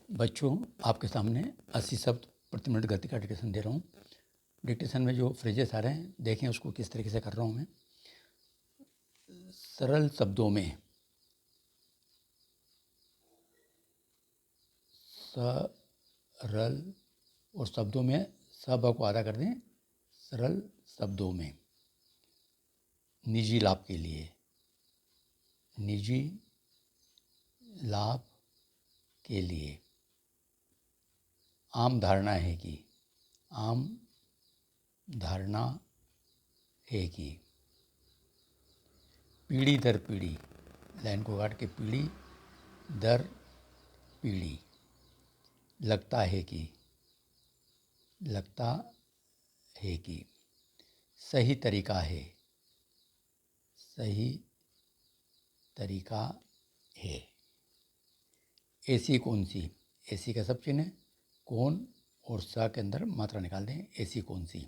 बच्चों, आपके सामने 80 शब्द प्रति मिनट गति का डिक्टेशन दे रहा हूँ। डिक्टेशन में जो फ्रेजेस आ रहे हैं देखें उसको किस तरीके से कर रहा हूँ मैं। सरल शब्दों में, सरल और शब्दों में सब को आधा कर दें। सरल शब्दों में, निजी लाभ के लिए, निजी लाभ के लिए। आम धारणा है कि, आम धारणा है कि। पीढ़ी दर पीढ़ी, लाइन को काट के पीढ़ी दर पीढ़ी। लगता है कि, लगता है कि। सही तरीका है, सही तरीका है। ऐसी कौन सी, ऐसी का सब चिन्ह है, कौन और सा के अंदर मात्रा निकाल दें। ऐसी कौन सी।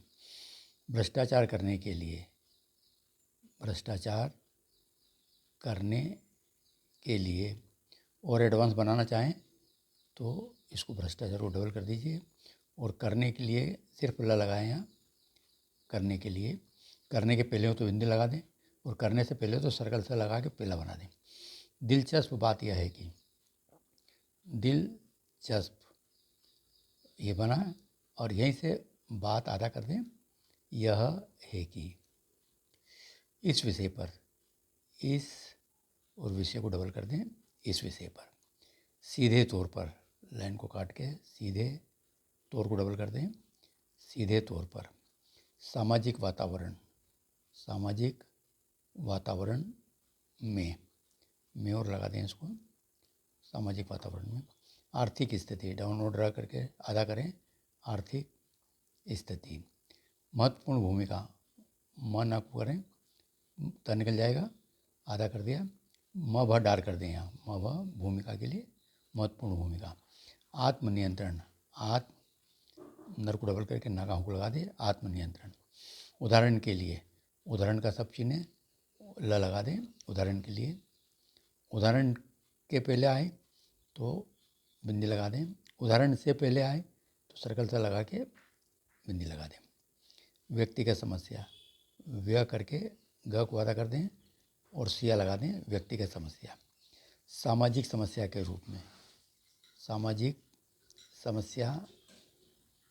भ्रष्टाचार करने के लिए, भ्रष्टाचार करने के लिए। और एडवांस बनाना चाहें तो इसको भ्रष्टाचार को डबल कर दीजिए। और करने के लिए सिर्फ ल लगाएं यहाँ, करने के लिए। करने के पहले हो तो बिंदी लगा दें और करने से पहले तो सर्कल से लगा के पहला बना दें। दिलचस्प बात यह है कि, दिलचस्प ये बना और यहीं से बात आधा कर दें। यह है कि। इस विषय पर, इस और विषय को डबल कर दें, इस विषय पर। सीधे तौर पर, लाइन को काट के सीधे तौर को डबल कर दें, सीधे तौर पर। सामाजिक वातावरण, सामाजिक वातावरण में और लगा दें इसको, सामाजिक वातावरण में। आर्थिक स्थिति, डाउनलोड ड्रा करके आधा करें। आर्थिक स्थिति। महत्वपूर्ण भूमिका, मन आप करें तो निकल जाएगा, आधा कर दिया। म भ डार कर दें यहाँ, म भ भूमिका के लिए महत्वपूर्ण भूमिका। आत्मनियंत्रण, आत्म नर को डबल करके नागा को लगा दे, आत्मनियंत्रण। उदाहरण के लिए, उदाहरण का सब चिन्ह ल लगा दें, उदाहरण के लिए। उदाहरण के पहले आए तो बिंदी लगा दें, उदाहरण से पहले आए तो सर्कल से लगा के बिंदी लगा दें। व्यक्तिगत समस्या, व्य करके ग को आधा कर दें और सिया लगा दें, व्यक्तिगत समस्या। सामाजिक समस्या के रूप में, सामाजिक समस्या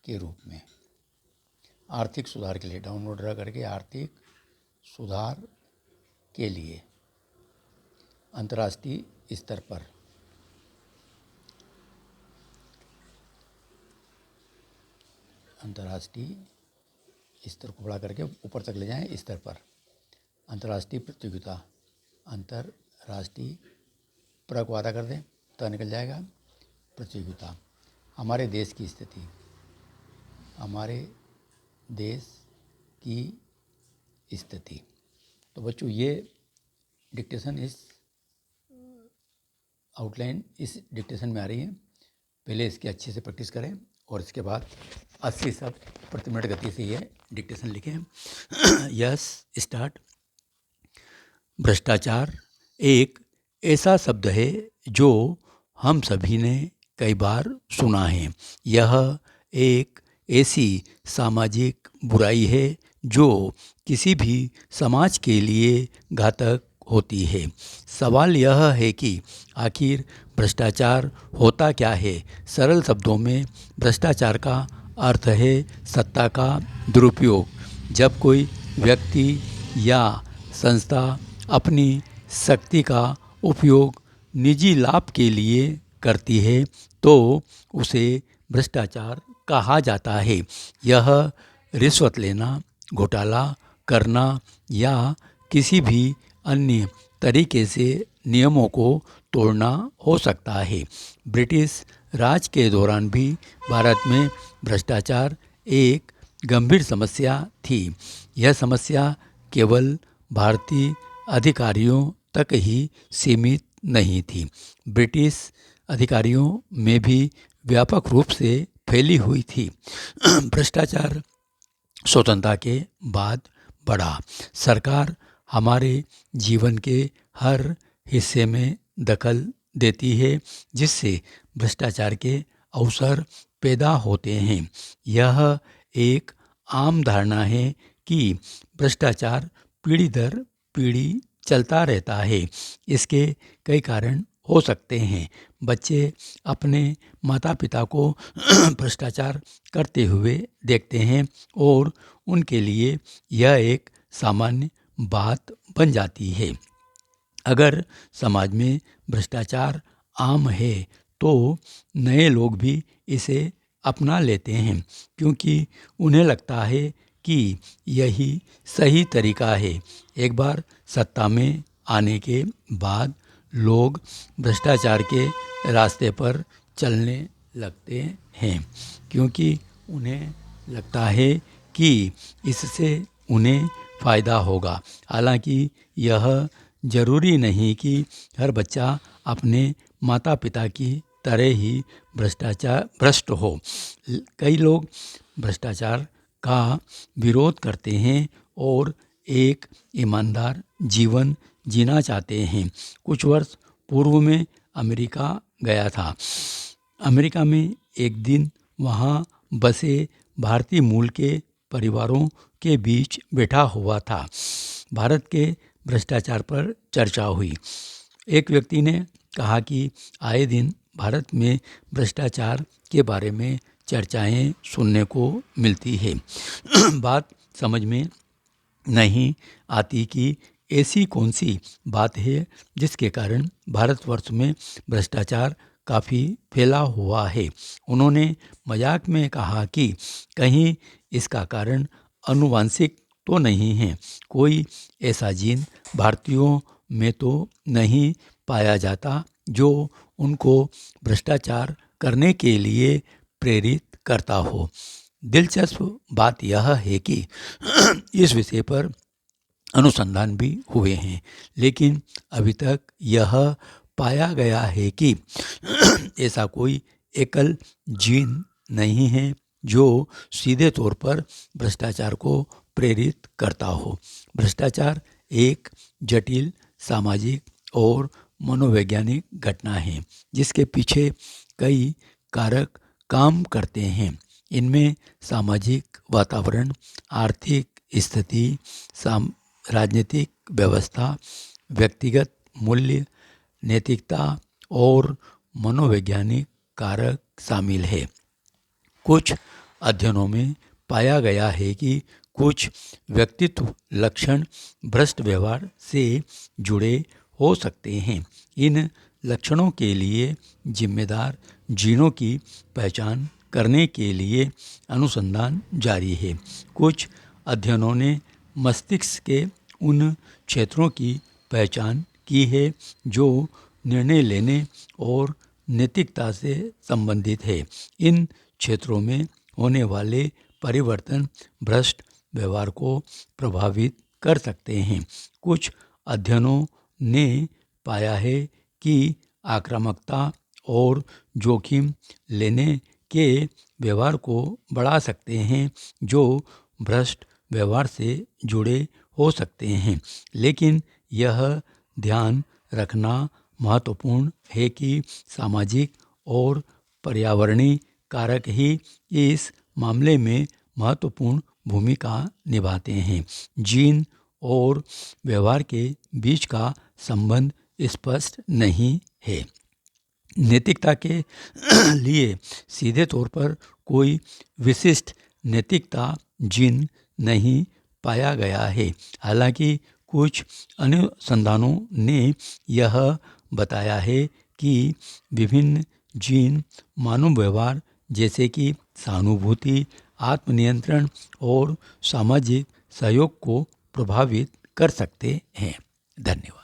के रूप में। आर्थिक सुधार के लिए, डाउनलोड ड्रा करके आर्थिक सुधार के लिए। अंतर्राष्ट्रीय स्तर पर, अंतर्राष्ट्रीय स्तर को बड़ा करके ऊपर तक ले जाएं, स्तर पर। अंतर्राष्ट्रीय प्रतियोगिता, अंतर्राष्ट्रीय प्र को आधा कर दें तो निकल जाएगा प्रतियोगिता। हमारे देश की स्थिति, हमारे देश की स्थिति। तो बच्चों ये डिक्टेशन इस आउटलाइन इस डिक्टेशन में आ रही है। पहले इसकी अच्छे से प्रैक्टिस करें और इसके बाद 80 शब्द प्रति मिनट गति से ये डिक्टेशन लिखें। Yes, start. भ्रष्टाचार एक ऐसा शब्द है जो हम सभी ने कई बार सुना है। यह एक ऐसी सामाजिक बुराई है जो किसी भी समाज के लिए घातक होती है। सवाल यह है कि आखिर भ्रष्टाचार होता क्या है। सरल शब्दों में भ्रष्टाचार का अर्थ है सत्ता का दुरुपयोग। जब कोई व्यक्ति या संस्था अपनी शक्ति का उपयोग निजी लाभ के लिए करती है तो उसे भ्रष्टाचार कहा जाता है। यह रिश्वत लेना, घोटाला करना या किसी भी अन्य तरीके से नियमों को तोड़ना हो सकता है। ब्रिटिश राज के दौरान भी भारत में भ्रष्टाचार एक गंभीर समस्या थी। यह समस्या केवल भारतीय अधिकारियों तक ही सीमित नहीं थी, ब्रिटिश अधिकारियों में भी व्यापक रूप से फैली हुई थी। भ्रष्टाचार स्वतंत्रता के बाद बढ़ा। सरकार हमारे जीवन के हर हिस्से में दखल देती है, जिससे भ्रष्टाचार के अवसर पैदा होते हैं। यह एक आम धारणा है कि भ्रष्टाचार पीढ़ी दर पीढ़ी चलता रहता है। इसके कई कारण हो सकते हैं। बच्चे अपने माता पिता को भ्रष्टाचार करते हुए देखते हैं और उनके लिए यह एक सामान्य बात बन जाती है। अगर समाज में भ्रष्टाचार आम है तो नए लोग भी इसे अपना लेते हैं, क्योंकि उन्हें लगता है कि यही सही तरीका है। एक बार सत्ता में आने के बाद लोग भ्रष्टाचार के रास्ते पर चलने लगते हैं, क्योंकि उन्हें लगता है कि इससे उन्हें फ़ायदा होगा। हालांकि यह जरूरी नहीं कि हर बच्चा अपने माता पिता की तरह ही भ्रष्ट हो। कई लोग भ्रष्टाचार का विरोध करते हैं और एक ईमानदार जीवन जीना चाहते हैं। कुछ वर्ष पूर्व में अमेरिका गया था। अमेरिका में एक दिन वहाँ बसे भारतीय मूल के परिवारों के बीच बैठा हुआ था। भारत के भ्रष्टाचार पर चर्चा हुई। एक व्यक्ति ने कहा कि आए दिन भारत में भ्रष्टाचार के बारे में चर्चाएं सुनने को मिलती है। बात समझ में नहीं आती कि ऐसी कौन सी बात है जिसके कारण भारतवर्ष में भ्रष्टाचार काफ़ी फैला हुआ है। उन्होंने मजाक में कहा कि कहीं इसका कारण आनुवांशिक तो नहीं है, कोई ऐसा जीन भारतीयों में तो नहीं पाया जाता जो उनको भ्रष्टाचार करने के लिए प्रेरित करता हो। दिलचस्प बात यह है कि इस विषय पर अनुसंधान भी हुए हैं, लेकिन अभी तक यह पाया गया है कि ऐसा कोई एकल जीन नहीं है जो सीधे तौर पर भ्रष्टाचार को प्रेरित करता हो। भ्रष्टाचार एक जटिल सामाजिक और मनोवैज्ञानिक घटना है, जिसके पीछे कई कारक काम करते हैं। इनमें सामाजिक वातावरण, आर्थिक स्थिति, राजनीतिक व्यवस्था, व्यक्तिगत मूल्य, नैतिकता और मनोवैज्ञानिक कारक शामिल है। कुछ अध्ययनों में पाया गया है कि कुछ व्यक्तित्व लक्षण भ्रष्ट व्यवहार से जुड़े हो सकते हैं। इन लक्षणों के लिए जिम्मेदार जीनों की पहचान करने के लिए अनुसंधान जारी है। कुछ अध्ययनों ने मस्तिष्क के उन क्षेत्रों की पहचान की है जो निर्णय लेने और नैतिकता से संबंधित है। इन क्षेत्रों में होने वाले परिवर्तन भ्रष्ट व्यवहार को प्रभावित कर सकते हैं। कुछ अध्ययनों ने पाया है कि आक्रामकता और जोखिम लेने के व्यवहार को बढ़ा सकते हैं जो भ्रष्ट व्यवहार से जुड़े हो सकते हैं। लेकिन यह ध्यान रखना महत्वपूर्ण है कि सामाजिक और पर्यावरणीय कारक ही इस मामले में महत्वपूर्ण भूमिका निभाते हैं। जीन और व्यवहार के बीच का संबंध स्पष्ट नहीं है। नैतिकता के लिए सीधे तौर पर कोई विशिष्ट नैतिकता जीन नहीं पाया गया है। हालांकि कुछ अनुसंधानों ने यह बताया है कि विभिन्न जीन मानव व्यवहार जैसे कि सहानुभूति, आत्मनियंत्रण और सामाजिक सहयोग को प्रभावित कर सकते हैं। धन्यवाद।